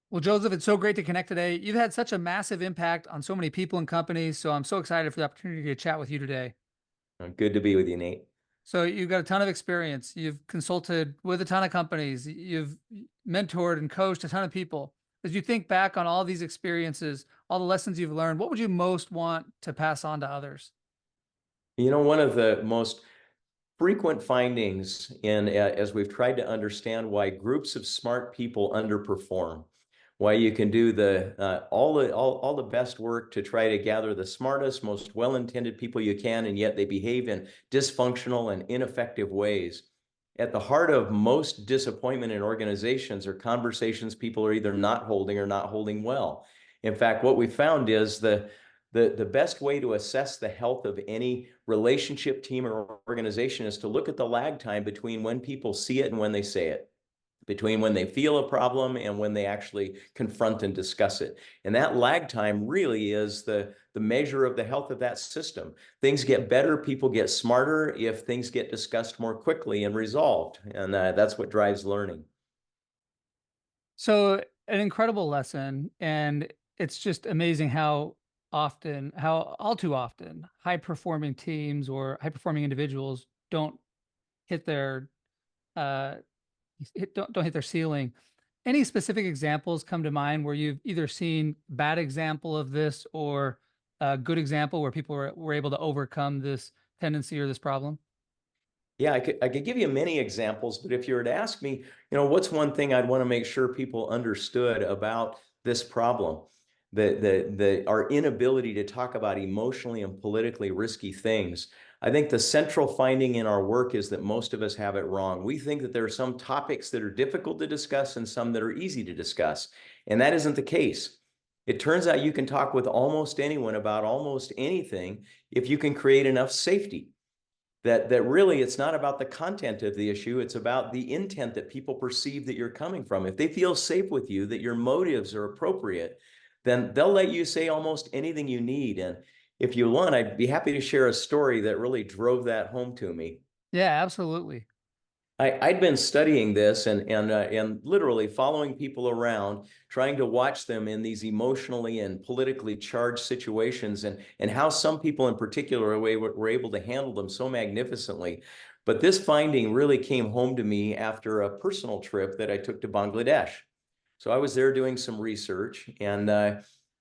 Well, Joseph, it's so great to connect today. You've had such a massive impact on so many people and companies, so I'm so excited for the opportunity to chat with you today. Good to be with you, Nate. So you've got a ton of experience. You've consulted with a ton of companies. You've mentored and coached a ton of people. As you think back on all these experiences, all the lessons you've learned, what would you most want to pass on to others? One of the most frequent findings as we've tried to understand why groups of smart people underperform, why you can do all the best work to try to gather the smartest, most well-intended people you can, and yet they behave in dysfunctional and ineffective ways. At the heart of most disappointment in organizations are conversations people are either not holding or not holding well. In fact, what we found is the best way to assess the health of any relationship, team, or organization is to look at the lag time between when people see it and when they say it, between when they feel a problem and when they actually confront and discuss it. And that lag time really is the measure of the health of that system. Things get better, people get smarter if things get discussed more quickly and resolved. And that's what drives learning. So, an incredible lesson, and it's just amazing how all too often, high performing teams or high performing individuals don't hit their uh, don't hit their ceiling. Any specific examples come to mind where you've either seen bad example of this or a good example where people were able to overcome this tendency or this problem? Yeah, I could give you many examples, but if you were to ask me, what's one thing I'd want to make sure people understood about this problem, our inability to talk about emotionally and politically risky things. I think the central finding in our work is that most of us have it wrong. We think that there are some topics that are difficult to discuss and some that are easy to discuss, and that isn't the case. It turns out you can talk with almost anyone about almost anything if you can create enough safety that really it's not about the content of the issue, it's about the intent that people perceive that you're coming from. If they feel safe with you, that your motives are appropriate, then they'll let you say almost anything you need. And if you want, I'd be happy to share a story that really drove that home to me. Yeah, absolutely. I'd been studying this and literally following people around, trying to watch them in these emotionally and politically charged situations, and how some people in particular were able to handle them so magnificently. But this finding really came home to me after a personal trip that I took to Bangladesh. So I was there doing some research, and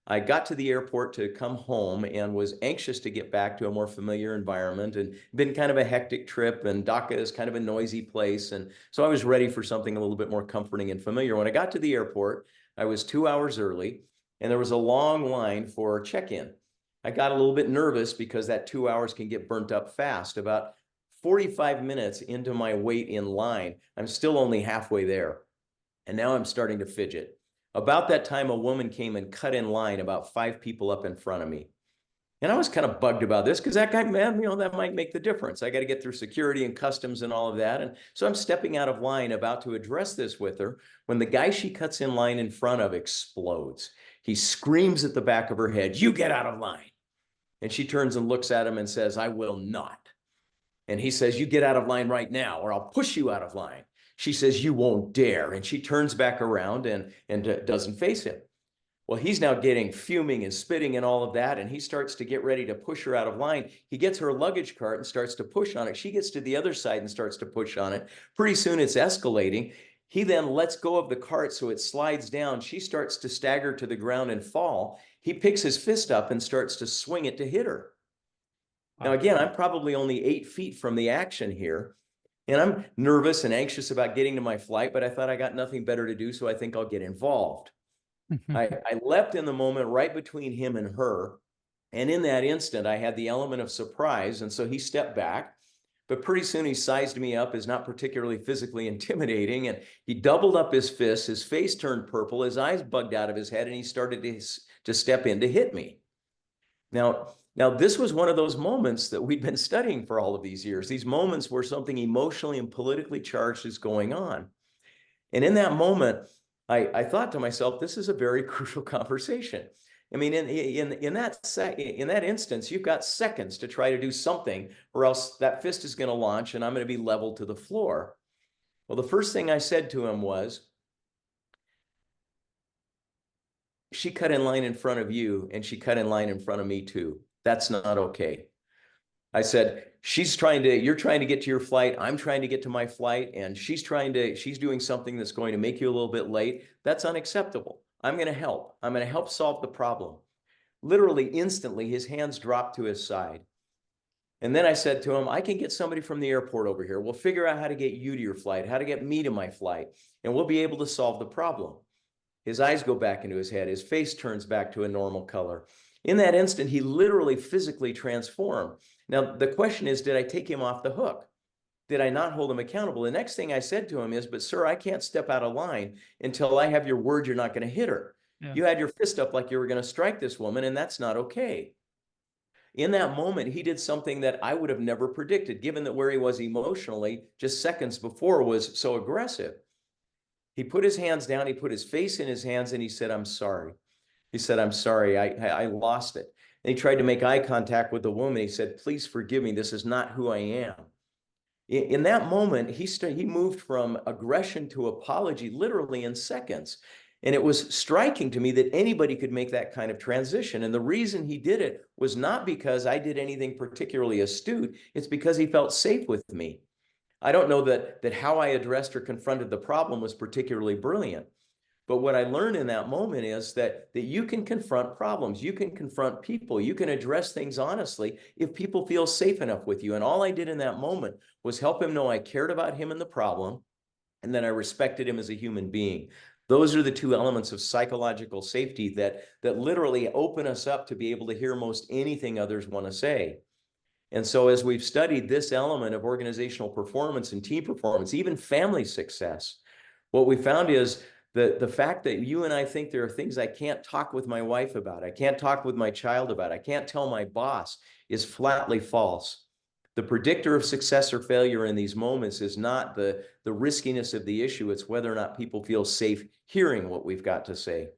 I got to the airport to come home and was anxious to get back to a more familiar environment, and been kind of a hectic trip, and Dhaka is kind of a noisy place. And so I was ready for something a little bit more comforting and familiar. When I got to the airport, I was 2 hours early and there was a long line for check-in. I got a little bit nervous because that 2 hours can get burnt up fast. About 45 minutes into my wait in line, I'm still only halfway there. And now I'm starting to fidget. About that time, a woman came and cut in line about 5 people up in front of me. And I was kind of bugged about this because that guy, man, that might make the difference. I got to get through security and customs and all of that. And so I'm stepping out of line about to address this with her when the guy she cuts in line in front of explodes. He screams at the back of her head, "You get out of line." And she turns and looks at him and says, "I will not." And he says, "You get out of line right now, or I'll push you out of line." She says, "You won't dare." And she turns back around and doesn't face him. Well, he's now getting fuming and spitting and all of that, and he starts to get ready to push her out of line. He gets her luggage cart and starts to push on it. She gets to the other side and starts to push on it. Pretty soon it's escalating. He then lets go of the cart so it slides down. She starts to stagger to the ground and fall. He picks his fist up and starts to swing it to hit her. Now, Wow. again, I'm probably only 8 feet from the action here, and I'm nervous and anxious about getting to my flight, but I thought I got nothing better to do, so I think I'll get involved. I leapt in the moment right between him and her. And in that instant, I had the element of surprise. And so he stepped back. But pretty soon he sized me up as not particularly physically intimidating. And he doubled up his fists. His face turned purple. His eyes bugged out of his head. And he started to step in to hit me. Now, this was one of those moments that we'd been studying for all of these years, these moments where something emotionally and politically charged is going on. And in that moment, I thought to myself, this is a very crucial conversation. I mean, in that instance, you've got seconds to try to do something, or else that fist is going to launch and I'm going to be leveled to the floor. Well, the first thing I said to him was, she cut in line in front of you and she cut in line in front of me too. That's not okay. I said, you're trying to get to your flight. I'm trying to get to my flight. And she's doing something that's going to make you a little bit late. That's unacceptable. I'm going to help. I'm going to help solve the problem. Literally instantly, his hands dropped to his side. And then I said to him, I can get somebody from the airport over here. We'll figure out how to get you to your flight, how to get me to my flight, and we'll be able to solve the problem. His eyes go back into his head. His face turns back to a normal color. In that instant, he literally physically transformed. Now, the question is, did I take him off the hook? Did I not hold him accountable? The next thing I said to him is, but sir, I can't step out of line until I have your word you're not going to hit her. Yeah. You had your fist up like you were going to strike this woman, and that's not okay. In that moment, he did something that I would have never predicted, given that where he was emotionally just seconds before was so aggressive. He put his hands down, he put his face in his hands, and he said, I'm sorry. He said, I'm sorry, I lost it. And he tried to make eye contact with the woman. He said, please forgive me. This is not who I am. In that moment, he moved from aggression to apology literally in seconds. And it was striking to me that anybody could make that kind of transition. And the reason he did it was not because I did anything particularly astute. It's because he felt safe with me. I don't know that how I addressed or confronted the problem was particularly brilliant. But what I learned in that moment is that you can confront problems, you can confront people, you can address things honestly if people feel safe enough with you. And all I did in that moment was help him know I cared about him and the problem, and then I respected him as a human being. Those are the two elements of psychological safety that literally open us up to be able to hear most anything others want to say. And so as we've studied this element of organizational performance and team performance, even family success, what we found is the fact that you and I think there are things I can't talk with my wife about, I can't talk with my child about, I can't tell my boss, is flatly false. The predictor of success or failure in these moments is not the riskiness of the issue, it's whether or not people feel safe hearing what we've got to say.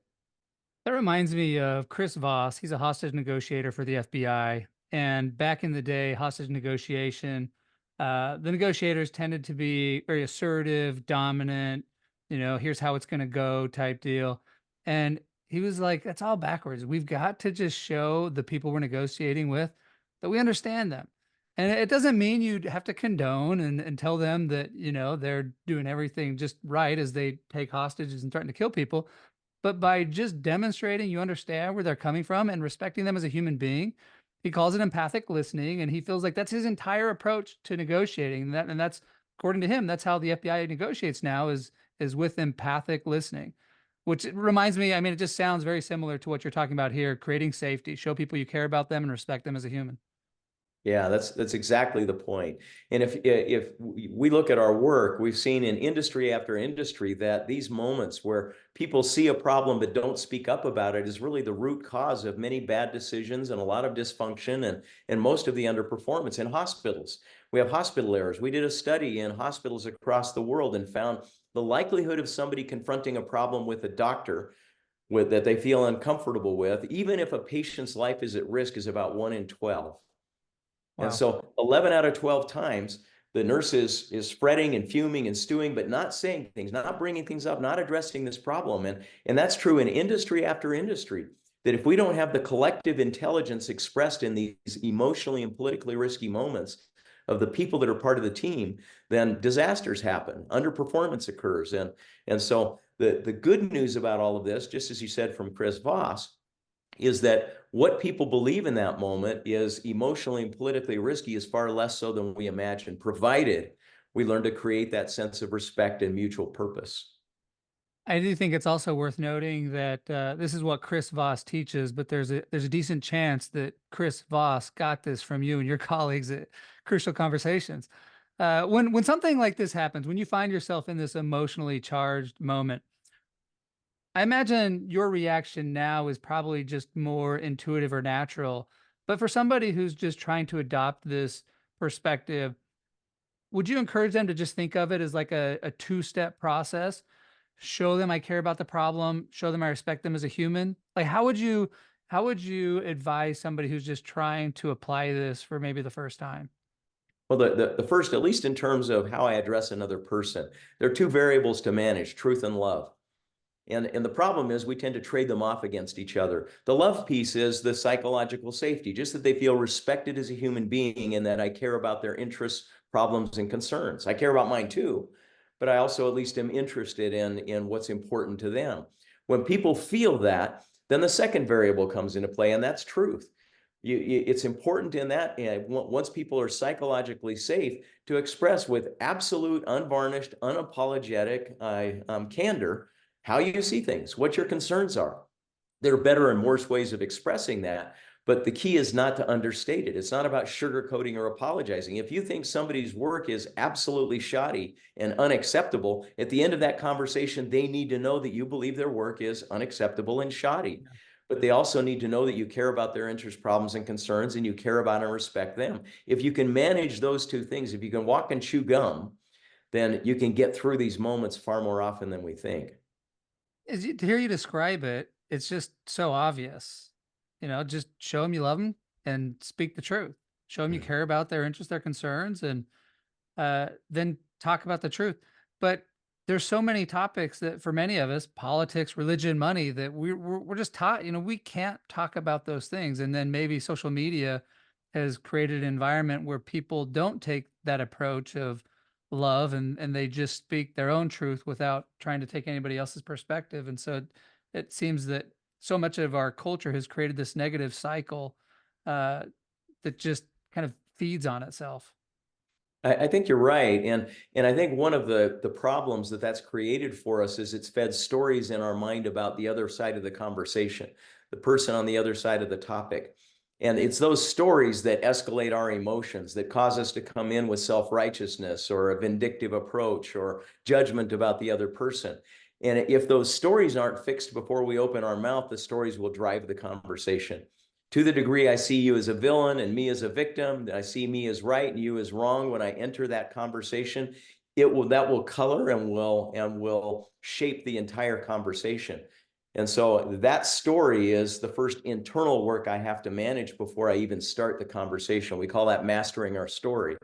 That reminds me of Chris Voss. He's a hostage negotiator for the FBI. And back in the day, hostage negotiation, the negotiators tended to be very assertive, dominant, here's how it's going to go type deal. And he was like, that's all backwards. We've got to just show the people we're negotiating with that we understand them. And it doesn't mean you have to condone and tell them that, they're doing everything just right as they take hostages and threaten to kill people. But by just demonstrating you understand where they're coming from and respecting them as a human being, he calls it empathic listening, and he feels like that's his entire approach to negotiating. And that's according to him, that's how the FBI negotiates now is with empathic listening, which reminds me, I mean, it just sounds very similar to what you're talking about here, creating safety, show people you care about them and respect them as a human. Yeah, that's exactly the point. And if we look at our work, we've seen in industry after industry that these moments where people see a problem but don't speak up about it is really the root cause of many bad decisions and a lot of dysfunction and most of the underperformance in hospitals. We have hospital errors. We did a study in hospitals across the world and found the likelihood of somebody confronting a problem with a doctor that they feel uncomfortable with, even if a patient's life is at risk, is about 1 in 12. And Wow. so 11 out of 12 times, the nurse is fretting and fuming and stewing, but not saying things, not bringing things up, not addressing this problem. And that's true in industry after industry, that if we don't have the collective intelligence expressed in these emotionally and politically risky moments of the people that are part of the team, then disasters happen, underperformance occurs. And so the good news about all of this, just as you said from Chris Voss, is that what people believe in that moment is emotionally and politically risky is far less so than we imagine, provided we learn to create that sense of respect and mutual purpose. I do think it's also worth noting that this is what Chris Voss teaches, but there's a decent chance that Chris Voss got this from you and your colleagues at Crucial Conversations. When something like this happens, when you find yourself in this emotionally charged moment, I imagine your reaction now is probably just more intuitive or natural. But for somebody who's just trying to adopt this perspective, would you encourage them to just think of it as like a two-step process? Show them I care about the problem, show them I respect them as a human. Like how would you advise somebody who's just trying to apply this for maybe the first time? Well, the first, at least in terms of how I address another person, there are two variables to manage: truth and love. And the problem is we tend to trade them off against each other. The love piece is the psychological safety, just that they feel respected as a human being and that I care about their interests, problems, and concerns. I care about mine too, but I also at least am interested in what's important to them. When people feel that, then the second variable comes into play, and that's truth. It's important in that once people are psychologically safe to express with absolute, unvarnished, unapologetic candor how you see things, what your concerns are. There are better and worse ways of expressing that, but the key is not to understate it. It's not about sugarcoating or apologizing. If you think somebody's work is absolutely shoddy and unacceptable, at the end of that conversation, they need to know that you believe their work is unacceptable and shoddy. But they also need to know that you care about their interests, problems, and concerns, and you care about and respect them. If you can manage those two things, if you can walk and chew gum, then you can get through these moments far more often than we think. To hear you describe it, it's just so obvious. Just show them you love them and speak the truth. Show them you Mm. care about their interests, their concerns, and then talk about the truth. But there's so many topics that for many of us, politics, religion, money, that we're just taught, we can't talk about those things. And then maybe social media has created an environment where people don't take that approach of love and they just speak their own truth without trying to take anybody else's perspective. And so it seems that so much of our culture has created this negative cycle uh, that just kind of feeds on itself. I think you're right, and I think one of the problems that that's created for us is it's fed stories in our mind about the other side of the conversation, the person on the other side of the topic, and it's those stories that escalate our emotions, that cause us to come in with self-righteousness or a vindictive approach or judgment about the other person. And if those stories aren't fixed before we open our mouth, the stories will drive the conversation. To the degree I see you as a villain and me as a victim, that I see me as right and you as wrong when I enter that conversation, that will color and will shape the entire conversation. And so that story is the first internal work I have to manage before I even start the conversation. We call that mastering our story,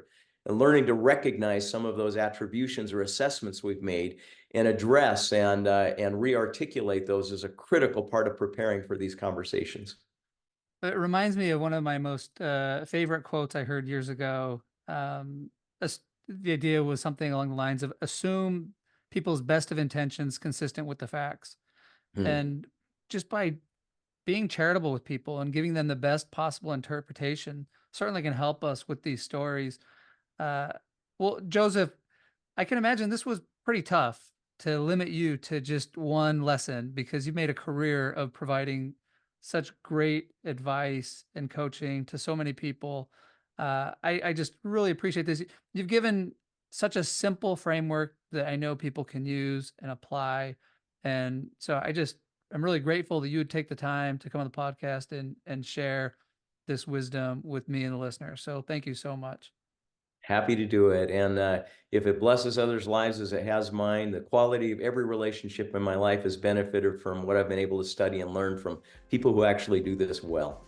and learning to recognize some of those attributions or assessments we've made and address and re-articulate those is a critical part of preparing for these conversations. It reminds me of one of my most favorite quotes I heard years ago. The idea was something along the lines of assume people's best of intentions consistent with the facts. Hmm. And just by being charitable with people and giving them the best possible interpretation certainly can help us with these stories. Uh, well, Joseph, I can imagine this was pretty tough to limit you to just one lesson because you made a career of providing such great advice and coaching to so many people. I just really appreciate this. You've given such a simple framework that I know people can use and apply. And so I'm really grateful that you would take the time to come on the podcast and share this wisdom with me and the listener. So thank you so much. Happy to do it. And if it blesses others' lives as it has mine, the quality of every relationship in my life has benefited from what I've been able to study and learn from people who actually do this well.